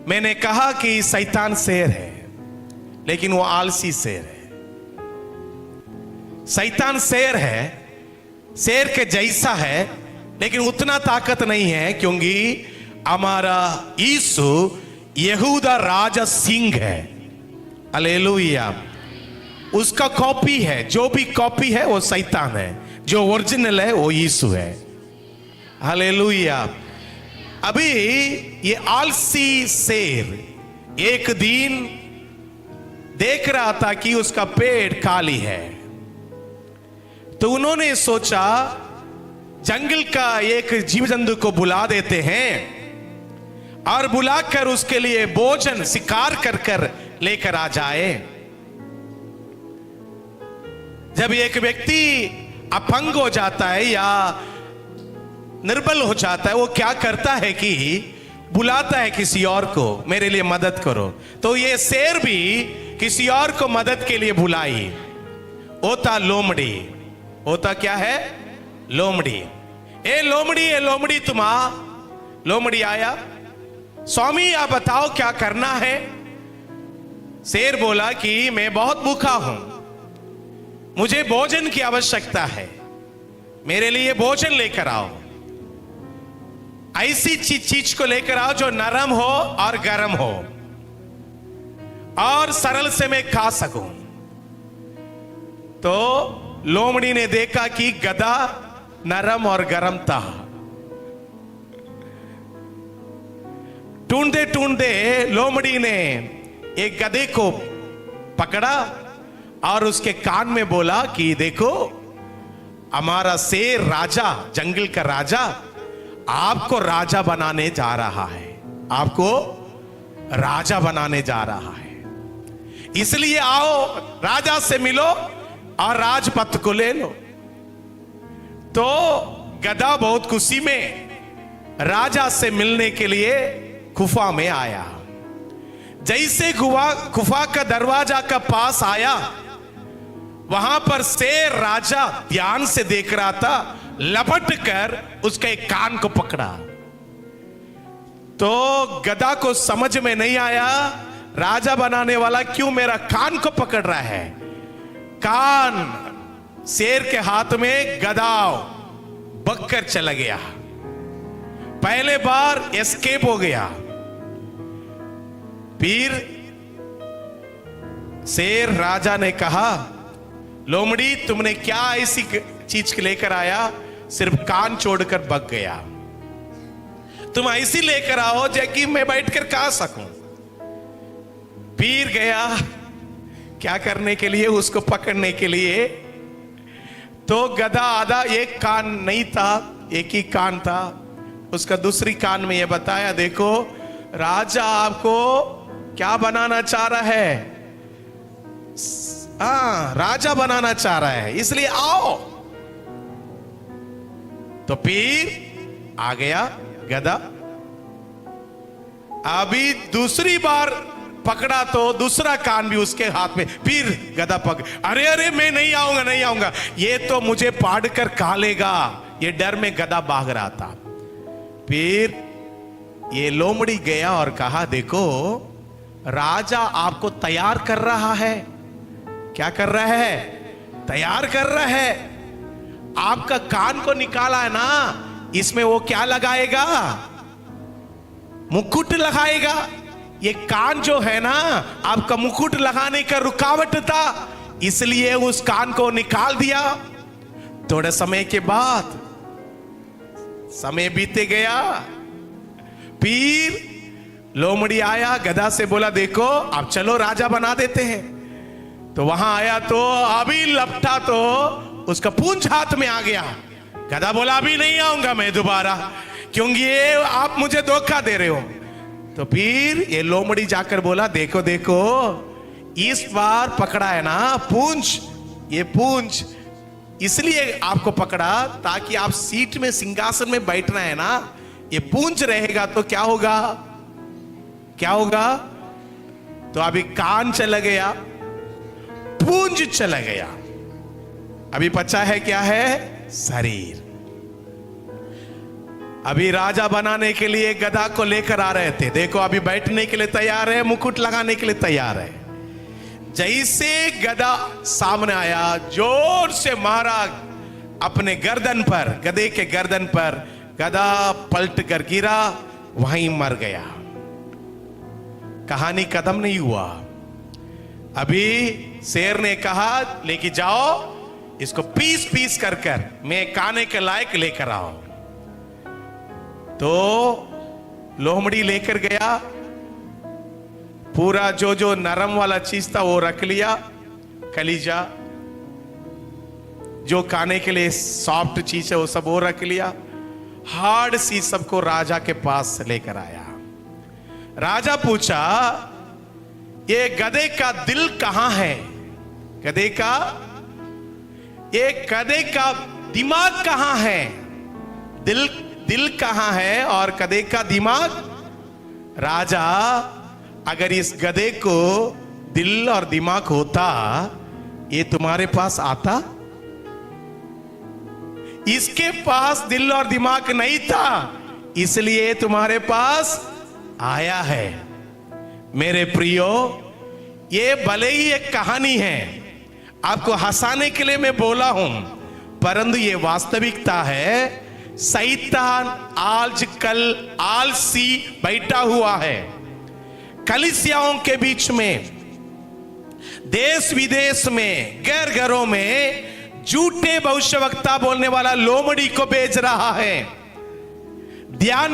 मैंने कहा कि शैतान शेर है, लेकिन वो आलसी शेर है। शैतान शेर है, शेर के जैसा है, लेकिन उतना ताकत नहीं है, क्योंकि हमारा यीशु यहूदा राजा सिंह है। हालेलुया। उसका कॉपी है, जो भी कॉपी है वो शैतान है, जो ओरिजिनल है वो यीशु है। हालेलुया। अभी ये आलसी शेर एक दिन देख रहा था कि उसका पेट खाली है, तो उन्होंने सोचा जंगल का एक जीव जंतु को बुला देते हैं और बुलाकर उसके लिए भोजन शिकार कर कर लेकर आ जाए। जब एक व्यक्ति अपंग हो जाता है या निर्बल हो जाता है, वो क्या करता है कि बुलाता है किसी और को, मेरे लिए मदद करो। तो ये शेर भी किसी और को मदद के लिए बुलाई। होता लोमड़ी, होता क्या है? लोमड़ी। ए लोमड़ी तुम आ। लोमड़ी आया, स्वामी आप बताओ क्या करना है। शेर बोला कि मैं बहुत भूखा हूं, मुझे भोजन की आवश्यकता है, मेरे लिए भोजन लेकर आओ। ऐसी चीज को लेकर आओ जो नरम हो और गर्म हो और सरल से मैं खा सकूं। तो लोमड़ी ने देखा कि गधा नरम और गर्म था। ढूंढते ढूंढते लोमड़ी ने एक गधे को पकड़ा और उसके कान में बोला कि देखो, हमारा शेर राजा, जंगल का राजा आपको राजा बनाने जा रहा है, आपको राजा बनाने जा रहा है, इसलिए आओ राजा से मिलो और राजपथ को ले लो। तो गधा बहुत खुशी में राजा से मिलने के लिए गुफा में आया। जैसे गुफा का दरवाजा का पास आया, वहां पर शेर राजा ध्यान से देख रहा था, लपट कर उसके एक कान को पकड़ा। तो गधा को समझ में नहीं आया, राजा बनाने वाला क्यों मेरा कान को पकड़ रहा है। कान शेर के हाथ में गधा बककर चला गया। पहले बार एस्केप हो गया। फिर शेर राजा ने कहा, लोमड़ी तुमने क्या ऐसी चीज लेकर आया, सिर्फ कान छोड़कर भाग गया। तुम ऐसी लेकर आओ जैकि मैं बैठकर खा सकूं। फिर गया क्या करने के लिए, उसको पकड़ने के लिए। तो गधा आधा, एक कान नहीं था, एक ही कान था। उसका दूसरी कान में यह बताया, देखो राजा आपको क्या बनाना चाह रहा है, राजा बनाना चाह रहा है, इसलिए आओ। तो फिर आ गया गधा। अभी दूसरी बार पकड़ा तो दूसरा कान भी उसके हाथ में। फिर गधा अरे अरे मैं नहीं आऊंगा, नहीं आऊंगा, ये तो मुझे पाड़ कर खा लेगा, ये डर में गधा भाग रहा था। फिर ये लोमड़ी गया और कहा, देखो राजा आपको तैयार कर रहा है। क्या कर रहा है? तैयार कर रहा है। आपका कान को निकाला है ना, इसमें वो क्या लगाएगा? मुकुट लगाएगा। ये कान जो है ना, आपका मुकुट लगाने का रुकावट था, इसलिए उस कान को निकाल दिया। थोड़े समय के बाद समय बीते गया। फिर लोमड़ी आया, गधा से बोला, देखो अब चलो राजा बना देते हैं। तो वहां आया तो अभी लपटा तो उसका पूंछ हाथ में आ गया। गधा बोला, अभी नहीं आऊंगा मैं दोबारा, क्योंकि ये आप मुझे धोखा दे रहे हो। तो फिर ये लोमड़ी जाकर बोला, देखो देखो इस बार पकड़ा है ना पूंछ, ये पूंछ इसलिए आपको पकड़ा ताकि आप सीट में, सिंहासन में बैठना है ना, ये पूंछ रहेगा तो क्या होगा, क्या होगा? तो अभी कान चला गया, पूंछ चला गया, अभी बचा है क्या है? शरीर। अभी राजा बनाने के लिए गधा को लेकर आ रहे थे, देखो अभी बैठने के लिए तैयार है, मुकुट लगाने के लिए तैयार है। जैसे गधा सामने आया, जोर से मारा अपने गर्दन पर, गधे के गर्दन पर, गधा पलट कर गिरा, वहीं मर गया। कहानी खत्म नहीं हुआ। अभी शेर ने कहा लेके जाओ इसको, पीस पीस कर कर मैं खाने के लायक लेकर आओ। तो लोमड़ी लेकर गया, पूरा जो जो नरम वाला चीज था वो रख लिया, कलीजा, जो खाने के लिए सॉफ्ट चीज है वो सब वो रख लिया, हार्ड सी सबको राजा के पास लेकर आया। राजा पूछा ये गधे का दिल कहां है? गधे का, ये गधे का दिमाग कहां है? दिल कहां है और गधे का दिमाग? राजा, अगर इस गधे को दिल और दिमाग होता, ये तुम्हारे पास आता? इसके पास दिल और दिमाग नहीं था, इसलिए तुम्हारे पास आया है। मेरे प्रियो, ये भले ही एक कहानी है, आपको हंसाने के लिए मैं बोला हूं, परंतु ये वास्तविकता है। शैतान आजकल आलसी बैठा हुआ है। कलीसियाओं के बीच में, देश विदेश में, घर घरों में झूठे भविष्यवक्ता बोलने वाला लोमड़ी को भेज रहा है। ध्यान